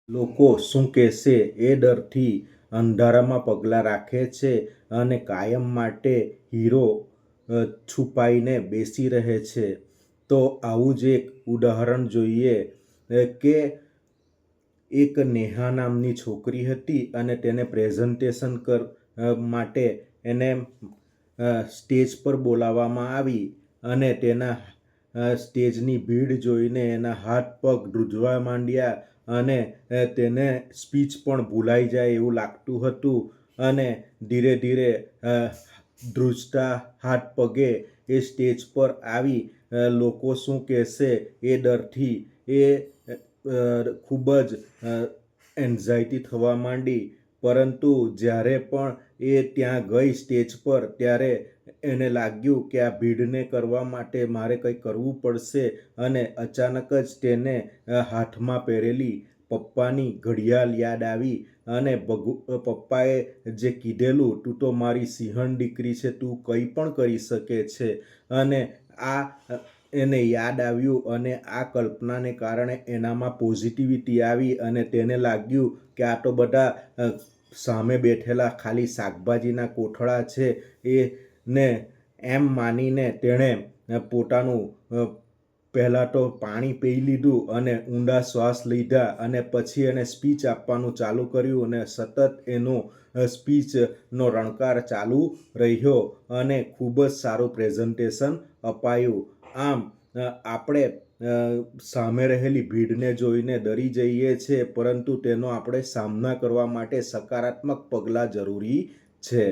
લોકો શું કહેશે એ ડરથી અંધારામાં પગલાં રાખે છે અને કાયમ માટે હીરો છુપાઈને બેસી રહે છે. તો આવું જ એક ઉદાહરણ જોઈએ કે એક નેહા નામની છોકરી હતી અને તેને પ્રેઝન્ટેશન માટે એને સ્ટેજ પર બોલાવવામાં આવી અને તેના સ્ટેજની ભીડ જોઈને એના હાથ પગ ધ્રુજવા માંડ્યા અને તેને સ્પીચ પણ ભૂલાઈ જાય એવું લાગતું હતું અને ધીરે ધીરે ધ્રુજતા હાથ પગે એ સ્ટેજ પર આવી લોકો શું કહેશે એ ડરથી એ ખૂબ જ એન્ઝાયટી થવા માંડી. પરંતુ જ્યારે પણ એ ત્યાં ગઈ સ્ટેજ પર ત્યારે એને લાગ્યું કે આ ભીડને કરવા માટે મારે કંઈ કરવું પડશે અને અચાનક જ તેને હાથમાં પહેરેલી પપ્પાની ઘડિયાળ યાદ આવી અને પપ્પાએ જે કીધેલું, તું તો મારી સિંહણ દીકરી છે, તું કંઈ પણ કરી શકે છે. અને આ એને યાદ આવ્યું અને આ કલ્પનાને કારણે એનામાં પોઝિટિવિટી આવી અને તેને લાગ્યું કે આ તો બધા સામે બેઠેલા ખાલી શાકભાજીના કોથળા છે. એને એમ માનીને તેણે પોતાનું પહેલાં તો પાણી પી લીધું અને ઊંડા શ્વાસ લીધા અને પછી એને સ્પીચ આપવાનું ચાલુ કર્યું અને સતત એનો સ્પીચનો રણકાર ચાલુ રહ્યો અને ખૂબ જ સારું પ્રેઝન્ટેશન અપાયું. આમ આપણે સામે રહેલી ભીડને જોઈને ડરી જઈએ છીએ, પરંતુ તેનો આપણે સામના કરવા માટે સકારાત્મક પગલાં જરૂરી છે.